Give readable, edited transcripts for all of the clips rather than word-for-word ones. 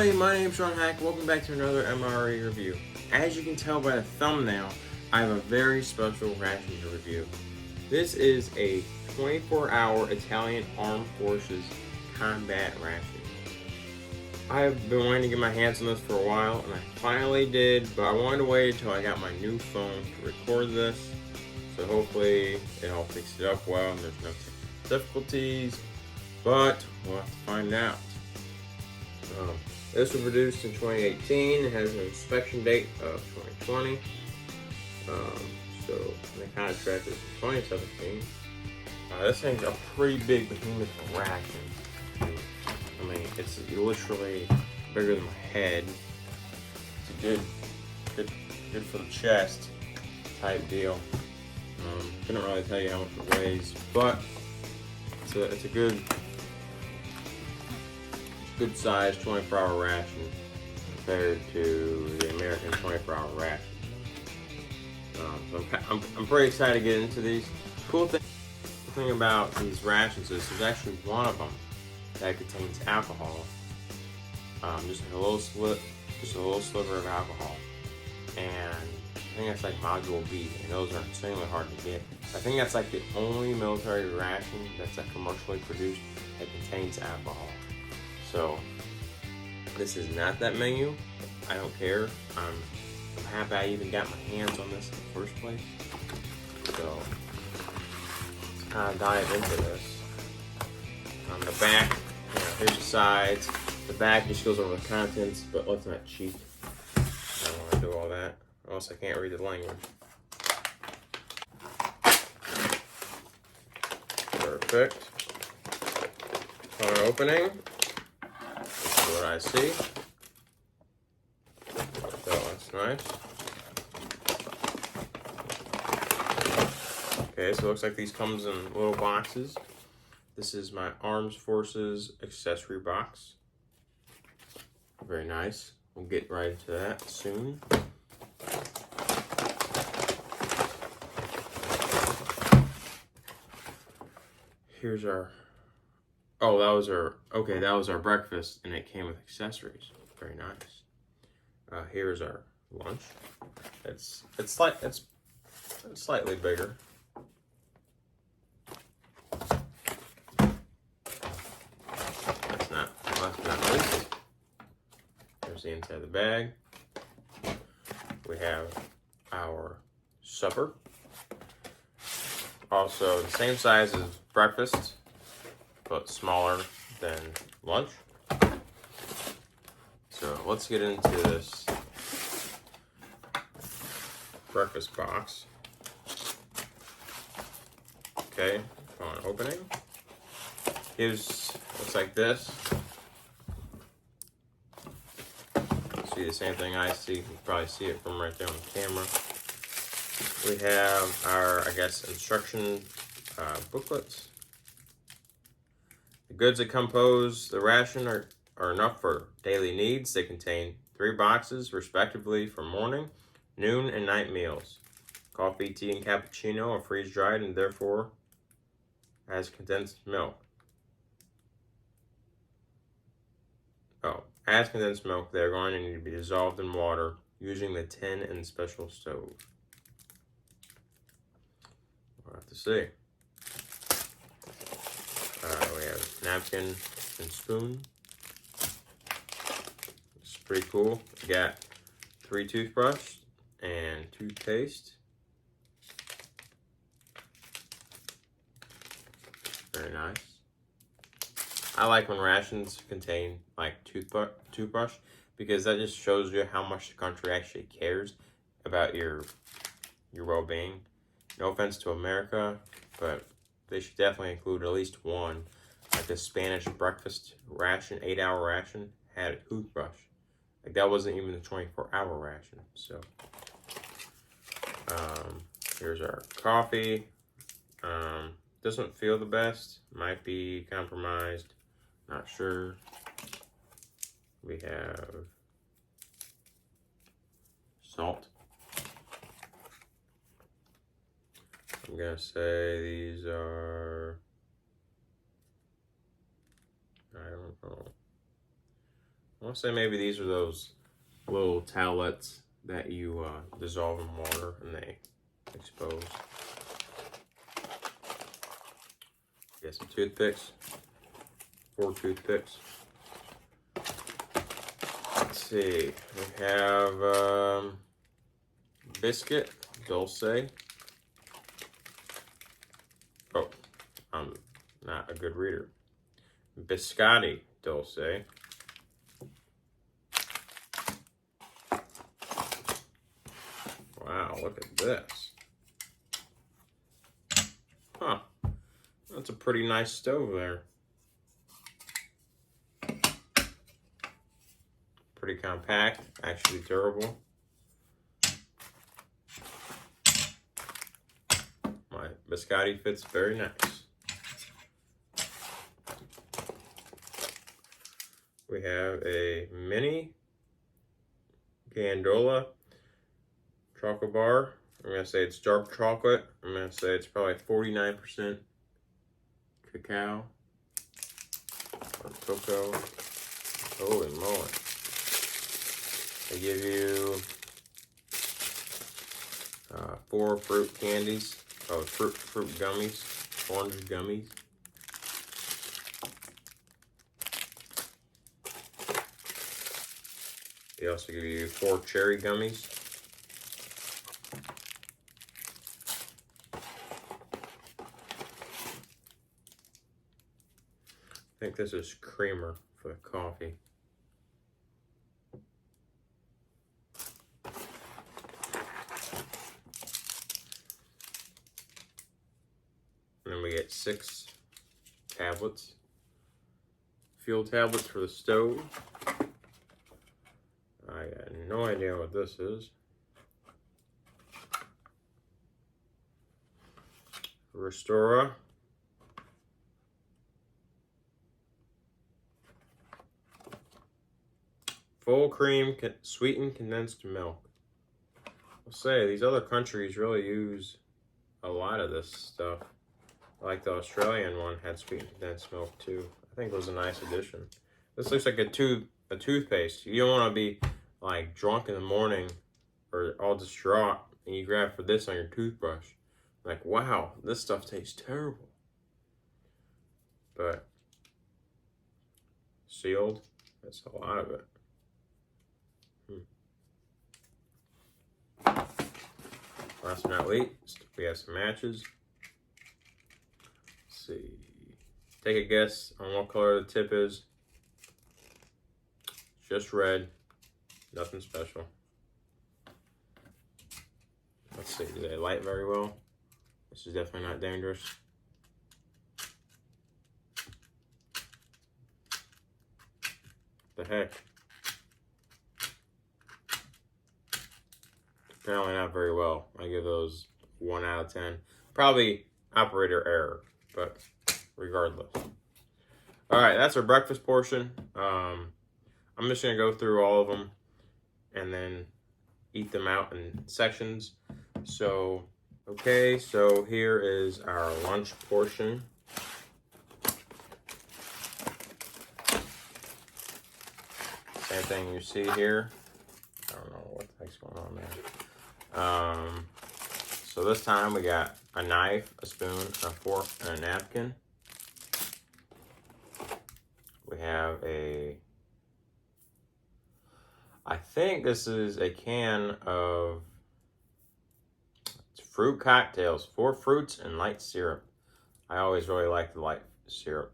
everybody, my name is Sean Hack. Welcome back to another MRE review. As you can tell by the thumbnail, I have a very special ration to review. This is a 24-hour Italian Armed Forces combat ration. I have been wanting to get my hands on this for a while, and I finally did, but I wanted to wait until I got my new phone to record this, so hopefully it all picks it up well and there's no difficulties, but we'll have to find out. This was produced in 2018. It has an inspection date of 2020. So the contract is 2017. This thing's a pretty big behemoth ration. I mean, it's literally bigger than my head. It's a good for the chest type deal. Couldn't really tell you how much it weighs, but it's a good size 24-hour ration compared to the American 24-hour ration. So I'm pretty excited to get into these. Cool thing about these rations is there's actually one of them that contains alcohol. Just a little sliver of alcohol, and I think that's like module B, and those are extremely hard to get. I think that's like the only military ration that's like commercially produced that contains alcohol. So this is not that menu. I don't care. I'm happy I even got my hands on this in the first place. So let's kind of dive into this. On the back, here's the sides. The back just goes over the contents, but let's not cheat. I don't want to do all that, or else I can't read the language. Perfect. Upon opening, this is what I see. So that's nice. Okay, so it looks like these comes in little boxes. This is my Armed Forces accessory box. Very nice. We'll get right into that soon. Here's our, that was our breakfast, and it came with accessories. Very nice. Here's our lunch. It's slightly bigger. Last but not least, there's the inside of the bag. We have our supper. Also the same size as breakfast, but smaller than lunch. So let's get into this breakfast box. Okay, upon opening, looks like this. See the same thing I see. You can probably see it from right there on the camera. We have our, instruction booklets. The goods that compose the ration are enough for daily needs. They contain 3 boxes, respectively, for morning, noon, and night meals. Coffee, tea, and cappuccino are freeze-dried and therefore has condensed milk. As condensed milk, they are going to need to be dissolved in water using the tin and special stove. We'll have to see. We have napkin and spoon. It's pretty cool. We got 3 toothbrushes and toothpaste. Very nice. I like when rations contain like toothbrush because that just shows you how much the country actually cares about your well-being. No offense to America, but they should definitely include at least one. Like the Spanish breakfast ration, 8-hour ration, had a toothbrush. Like that wasn't even a 24-hour ration. So here's our coffee. Doesn't feel the best. Might be compromised. Not sure. We have salt. I'm gonna say these are, I don't know. I want to say maybe these are those little towelettes that you dissolve in water and they expose. Get some toothpicks. 4 toothpicks. Let's see. We have biscuit, dulce. Oh, I'm not a good reader. Biscotti dulce. Wow, look at this. Huh. That's a pretty nice stove there. Pretty compact, actually durable. My biscotti fits very nice. We have a mini Gandola chocolate bar. I'm going to say it's dark chocolate. I'm going to say it's probably 49% cacao or cocoa. Holy moly. They give you 4 fruit candies. Oh, fruit gummies. Orange gummies. They also give you 4 cherry gummies. I think this is creamer for the coffee. And then we get 6 tablets. Fuel tablets for the stove. I got no idea what this is. Restora. Full cream sweetened condensed milk. I'll say these other countries really use a lot of this stuff. Like the Australian one had sweetened condensed milk too. I think it was a nice addition. This looks like a toothpaste. You don't want to be like drunk in the morning or all distraught and you grab for this on your toothbrush. Like, wow, this stuff tastes terrible. But sealed, that's a lot of it. Last but not least, we have some matches. Let's see. Take a guess on what color the tip is. Just red. Nothing special. Let's see. Do they light very well? This is definitely not dangerous. The heck? Apparently not very well. I give those 1 out of 10. Probably operator error, but regardless. All right, that's our breakfast portion. I'm just gonna go through all of them and then eat them out in sections. So, okay, so here is our lunch portion. Same thing you see here. I don't know what the heck's going on there. So this time we got a knife, a spoon, a fork, and a napkin. We have I think this is a can of fruit cocktails, 4 fruits and light syrup. I always really like the light syrup,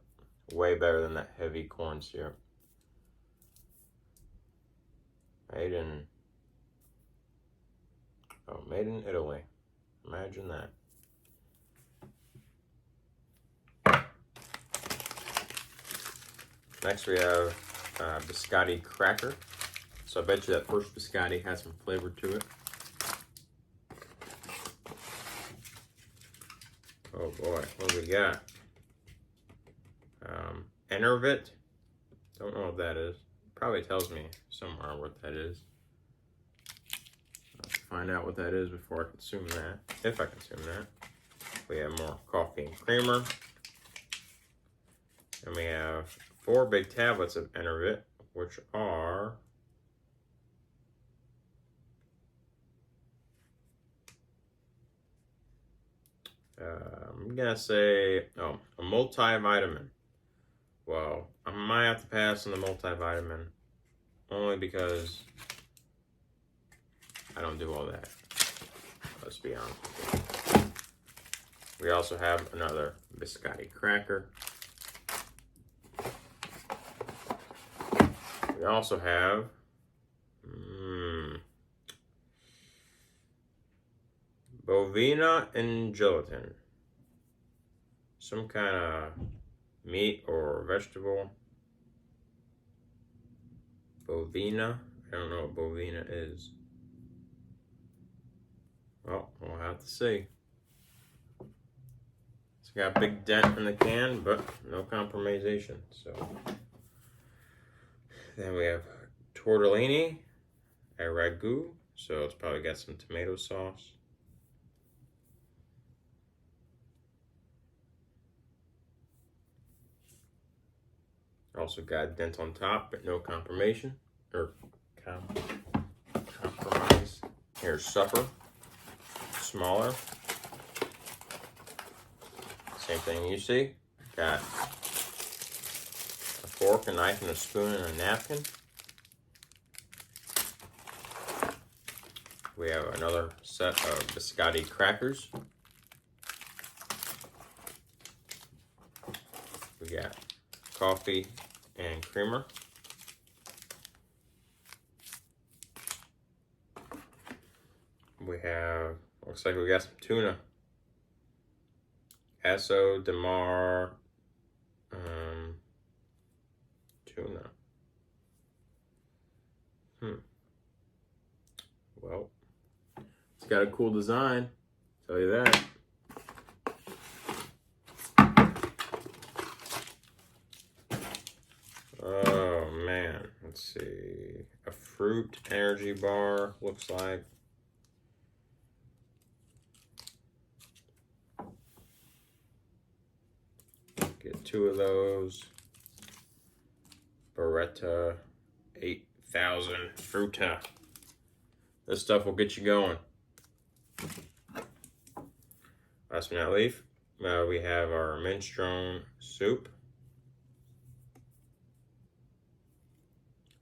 way better than that heavy corn syrup. Made in Italy. Imagine that. Next we have biscotti cracker. So I bet you that first biscotti has some flavor to it. Oh boy, what do we got? Enervit. Don't know what that is. Probably tells me somewhere what that is. I'll find out what that is before I consume that. If I consume that. We have more coffee and creamer. And we have 4 big tablets of Enervit which are I'm gonna say, oh, a multivitamin. Well, I might have to pass on the multivitamin only because I don't do all that. Let's be honest. We also have another biscotti cracker. We also have bovina and gelatin. Some kind of meat or vegetable. Bovina. I don't know what bovina is. Well, we'll have to see. It's got a big dent in the can, but no compromisation. So then we have tortellini, a ragu. So it's probably got some tomato sauce. Also got a dent on top, but no compromise. Here's supper, smaller. Same thing you see. Got a fork, a knife, and a spoon, and a napkin. We have another set of biscotti crackers. We got coffee and creamer. We have, looks like we got some tuna. Asso de Mar tuna. Well, it's got a cool design, tell you that. Oh man, let's see. A fruit energy bar, looks like. Get 2 of those. Beretta 8000 Fruta. This stuff will get you going. Last but not least, we have our minestrone soup.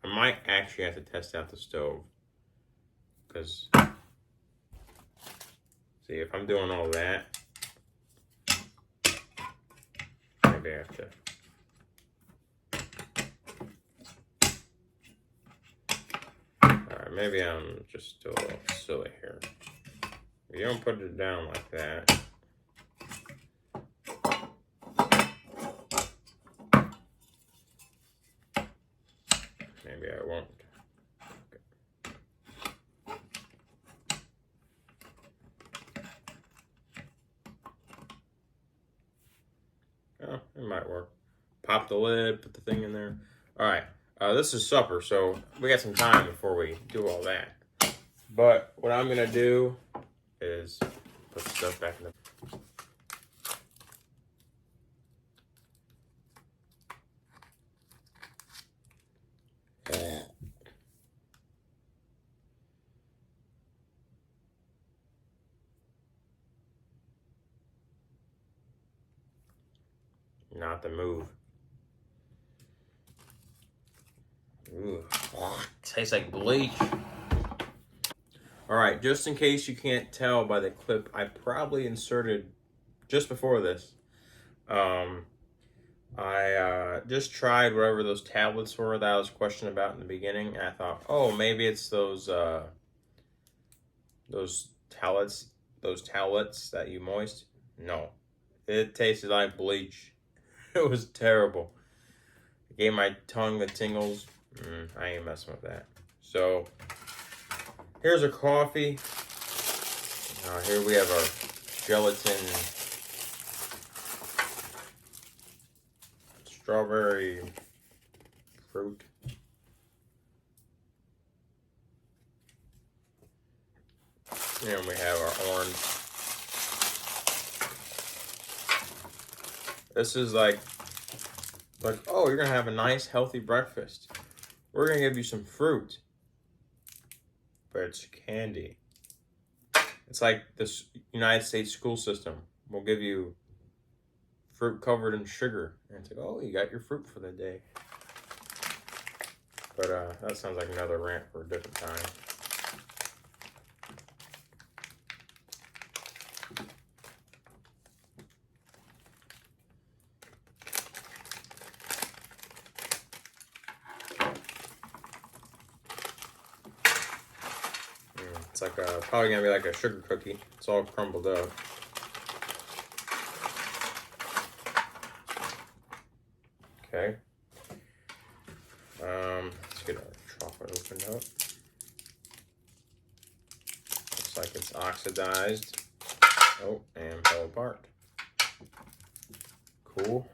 I might actually have to test out the stove, because see, if I'm doing all that, maybe I have to. Alright, maybe I'm just still a little silly here. You don't put it down like that. Maybe I won't. Oh, it might work. Pop the lid, put the thing in there. Alright, this is supper, so we got some time before we do all that. But what I'm gonna do is put the stuff back in the... Not the move. Ooh, tastes like bleach. Alright, just in case you can't tell by the clip I probably inserted just before this, I just tried whatever those tablets were that I was questioning about in the beginning, and I thought, oh, maybe it's those tablets that you moist. No, it tasted like bleach. It was terrible. It gave my tongue the tingles. I ain't messing with that. So here's our coffee. Here we have our gelatin strawberry fruit. And we have our orange. This is like, oh, you're gonna have a nice healthy breakfast. we're gonna give you some fruit, but it's candy. It's like this United States school system. We'll give you fruit covered in sugar. And it's like, oh, you got your fruit for the day. But that sounds like another rant for a different time. It's like probably gonna be like a sugar cookie. It's all crumbled up. Okay. Let's get our chocolate opened up. Looks like it's oxidized. Oh, and fell apart. Cool.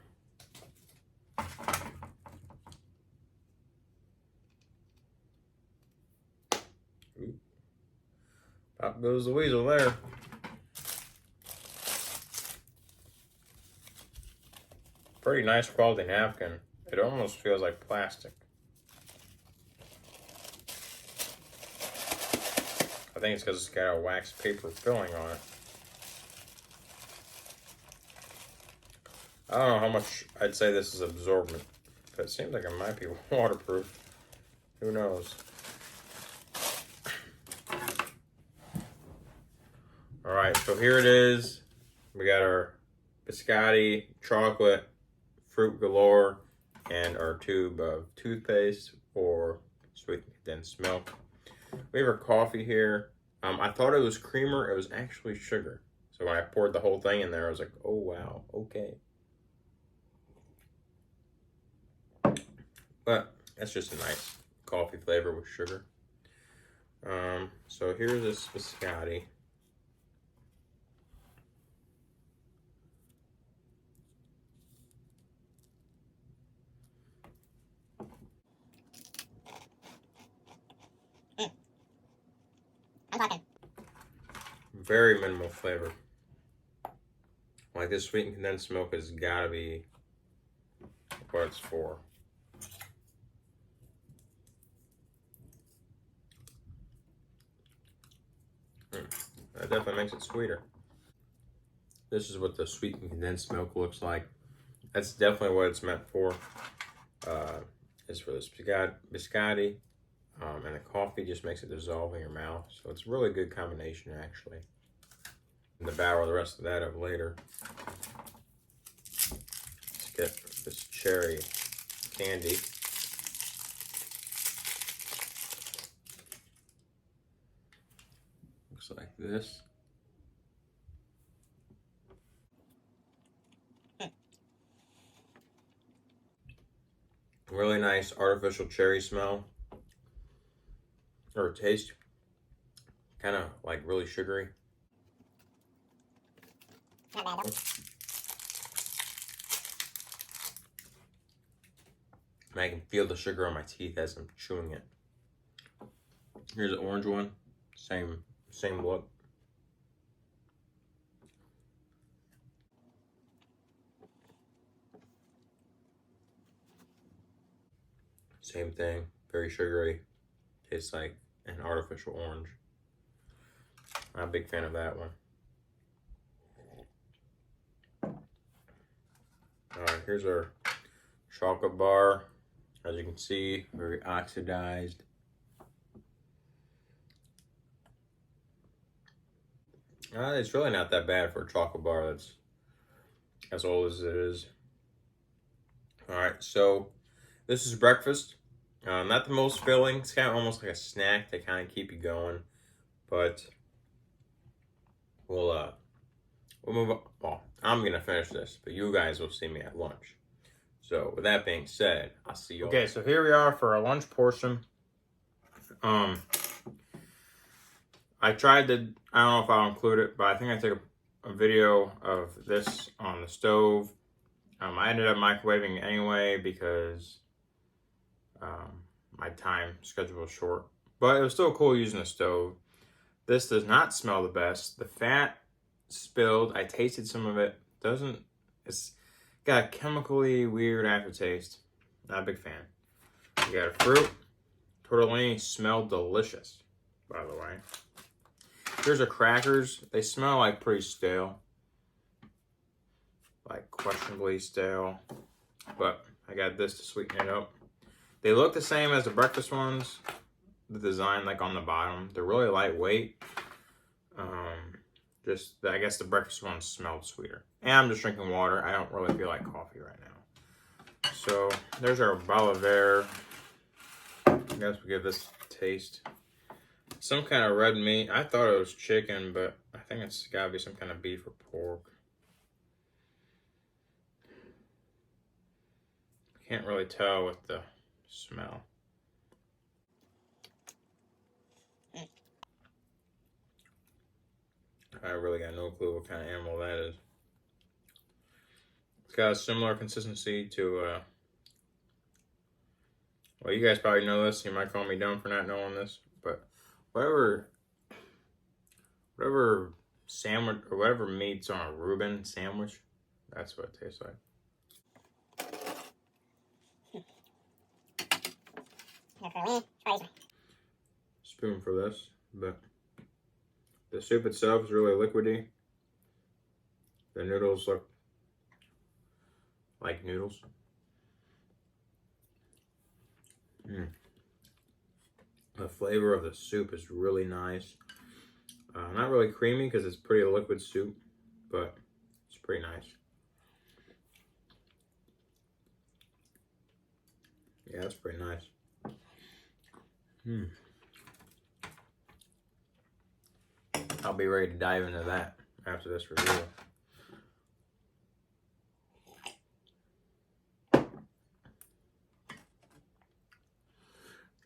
Ooh. Out goes the weasel there. Pretty nice quality napkin. It almost feels like plastic. I think it's because it's got a wax paper filling on it. I don't know how much I'd say this is absorbent, but it seems like it might be waterproof. Who knows? Alright, so here it is. We got our biscotti, chocolate, fruit galore, and our tube of toothpaste or sweetened condensed milk. We have our coffee here. I thought it was creamer. It was actually sugar. So when I poured the whole thing in there, I was like, oh, wow, okay. But that's just a nice coffee flavor with sugar. So here's this biscotti. Very minimal flavor. Like this sweetened condensed milk has gotta be what it's for. That definitely makes it sweeter. This is what the sweetened condensed milk looks like. That's definitely what it's meant for. Is for this biscotti. And the coffee just makes it dissolve in your mouth. So it's a really good combination, actually. And the barrel, the rest of that up later. Let's get this cherry candy. Looks like this. Really nice artificial cherry smell. Or taste. Kind of like really sugary. And I can feel the sugar on my teeth as I'm chewing it. Here's an orange one. Same look. Same thing. Very sugary. Tastes like an artificial orange. I'm a big fan of that one. Alright, here's our chocolate bar. As you can see, very oxidized. It's really not that bad for a chocolate bar that's as old as it is. Alright, so this is breakfast. Not the most filling. It's kind of almost like a snack to kind of keep you going. But we'll move on. Well, I'm going to finish this, but you guys will see me at lunch. So with that being said, I'll see you all. Okay, so here we are for our lunch portion. I tried to, I don't know if I'll include it, but I think I took a video of this on the stove. I ended up microwaving it anyway because my time schedule was short. But it was still cool using the stove. This does not smell the best. The fat spilled. I tasted some of it. It's got a chemically weird aftertaste. Not a big fan. We got a fruit. tortellini smell delicious, by the way. Here's the crackers. They smell like pretty stale. Like questionably stale. But I got this to sweeten it up. They look the same as the breakfast ones. The design like on the bottom. They're really lightweight. I guess the breakfast ones smelled sweeter. And I'm just drinking water. I don't really feel like coffee right now. So there's our Bolivar. I guess we give this a taste. Some kind of red meat. I thought it was chicken, but I think it's gotta be some kind of beef or pork. Can't really tell with the smell. I really got no clue what kind of animal that is. It's got a similar consistency to, well, you guys probably know this. You might call me dumb for not knowing this, but whatever sandwich or whatever meat's on a Reuben sandwich, that's what it tastes like. Spoon for this, but the soup itself is really liquidy. The noodles look like noodles. The flavor of the soup is really nice. Not really creamy because it's pretty liquid soup, but it's pretty nice. Yeah, that's pretty nice. I'll be ready to dive into that after this review.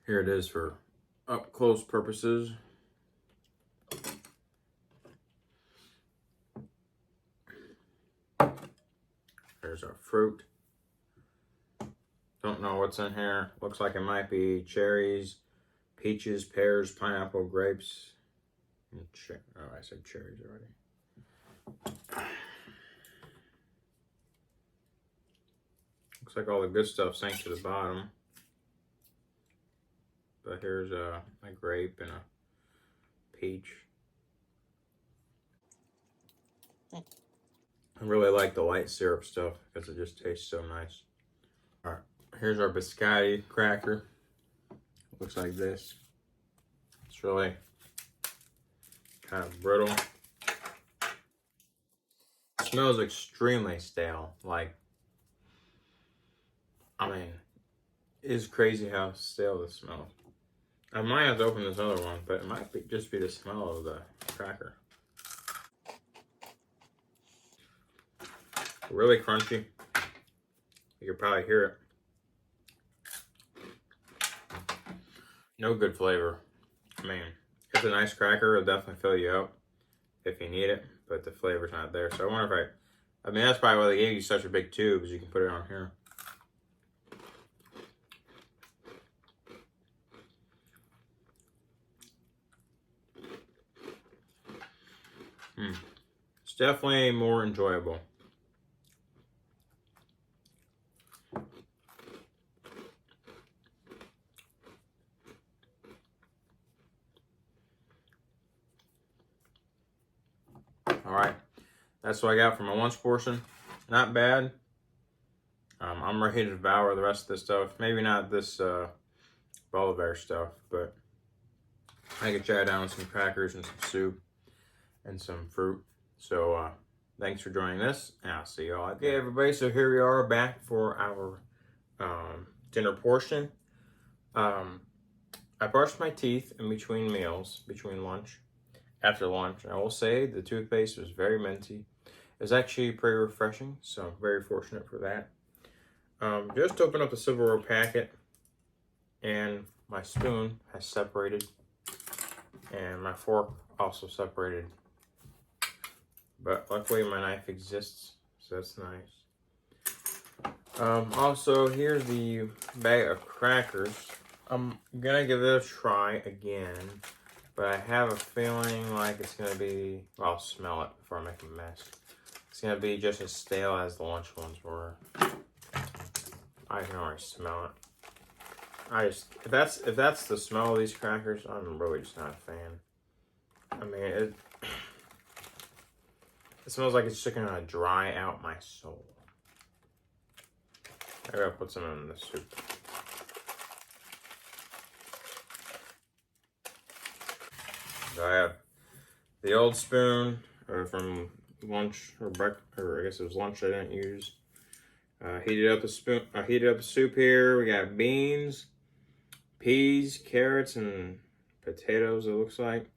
Here it is for up close purposes. There's our fruit. Don't know what's in here. Looks like it might be cherries, peaches, pears, pineapple, grapes. Oh, I said cherries already. Looks like all the good stuff sank to the bottom. But here's a grape and a peach. I really like the light syrup stuff because it just tastes so nice. All right, here's our biscotti cracker. Looks like this. It's really kind of brittle. It smells extremely stale. Like, I mean, it's crazy how stale this smells. I might have to open this other one, but it might just be the smell of the cracker. Really crunchy. You could probably hear it. No good flavor. I mean, it's a nice cracker. It'll definitely fill you up if you need it, but the flavor's not there. So I wonder if I mean, that's probably why they gave you such a big tube, is you can put it on here. It's definitely more enjoyable. All right, that's what I got for my lunch portion. Not bad. I'm ready to devour the rest of this stuff. Maybe not this Bolivar stuff, but I could try down with some crackers and some soup and some fruit. So thanks for joining this, and I'll see you all. Okay, everybody, so here we are back for our dinner portion. I brushed my teeth in between meals, between lunch, after lunch. And I will say the toothpaste was very minty. It was actually pretty refreshing, so I'm very fortunate for that. Just opened up the silverware packet, and my spoon has separated, and my fork also separated. But luckily my knife exists, so that's nice. Also, here's the bag of crackers. I'm gonna give it a try again, but I have a feeling like it's gonna be, well, I'll smell it before I make a mess. It's gonna be just as stale as the lunch ones were. I can already smell it. if that's the smell of these crackers, I'm really just not a fan. I mean, it smells like it's just gonna dry out my soul. I gotta put some in the soup. So I have the old spoon from lunch or breakfast, or I guess it was lunch I didn't use. Heated up the spoon. Heated up the soup here. We got beans, peas, carrots, and potatoes. It looks like.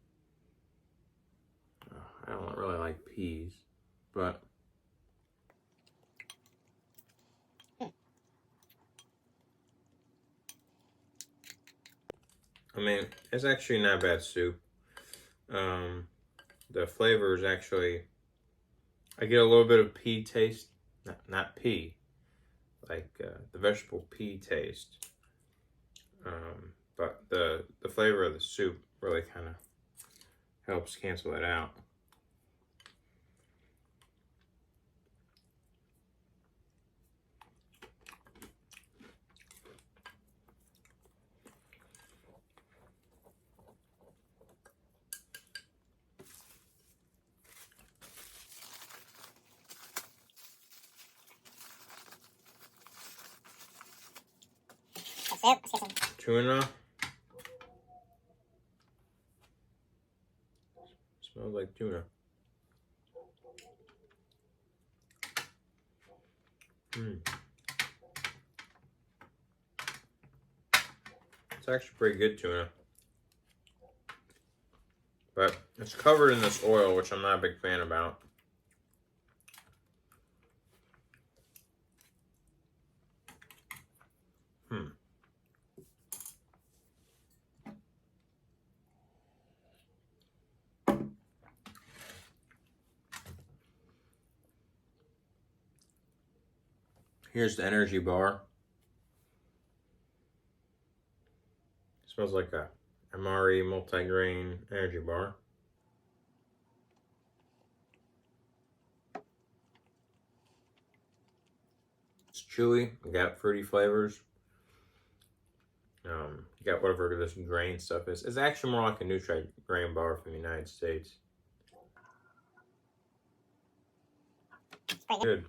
I don't really like peas, but I mean, it's actually not bad soup. The flavor is actually, I get a little bit of pea taste, not pea, like the vegetable pea taste. But the flavor of the soup really kind of helps cancel it out. Tuna. Smells like tuna. It's actually pretty good tuna. But it's covered in this oil, which I'm not a big fan about. Here's the energy bar. It smells like a MRE multigrain energy bar. It's chewy. You got fruity flavors. You got whatever this grain stuff is. It's actually more like a Nutri-Grain bar from the United States. Good.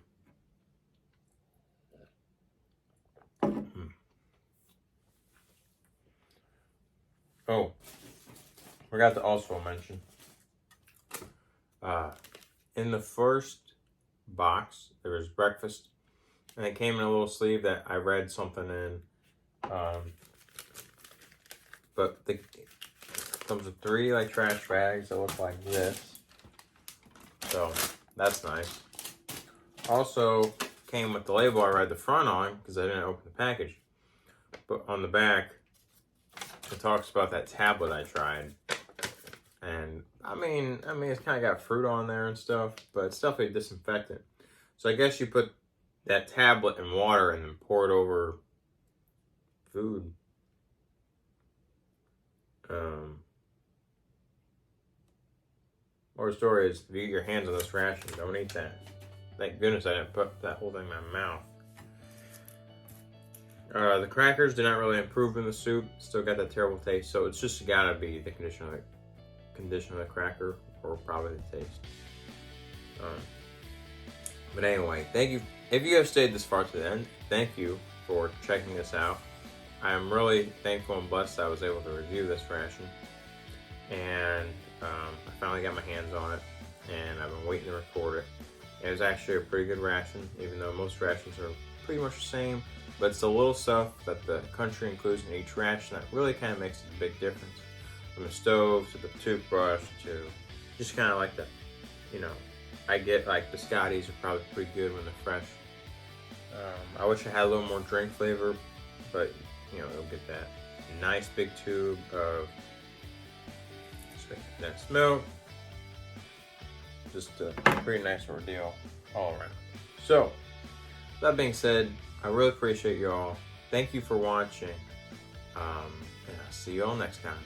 Oh, forgot to also mention, in the first box, there was breakfast, and it came in a little sleeve that I read something in, but it comes with 3 like trash bags that look like this, so that's nice. Also came with the label I read the front on, because I didn't open the package, but on the back, it talks about that tablet I tried, and I mean, it's kind of got fruit on there and stuff, but it's definitely disinfectant. So I guess you put that tablet in water and then pour it over food. Or the story is, if you get your hands on this ration, don't eat that. Thank goodness I didn't put that whole thing in my mouth. The crackers did not really improve in the soup. Still got that terrible taste, so it's just gotta be the condition of the cracker, or probably the taste. But anyway, thank you. If you have stayed this far to the end, thank you for checking this out. I am really thankful and blessed I was able to review this ration, and I finally got my hands on it, and I've been waiting to record it. And it was actually a pretty good ration, even though most rations are pretty much the same, but it's the little stuff that the country includes in each ration that really kind of makes a big difference. From the stove to the toothbrush to just kind of like the, I get like the Scotties are probably pretty good when they're fresh. I wish I had a little more drink flavor, but you'll get that nice big tube of condensed milk. Just a pretty nice ordeal all around. So, that being said, I really appreciate you all. Thank you for watching. And I'll see you all next time.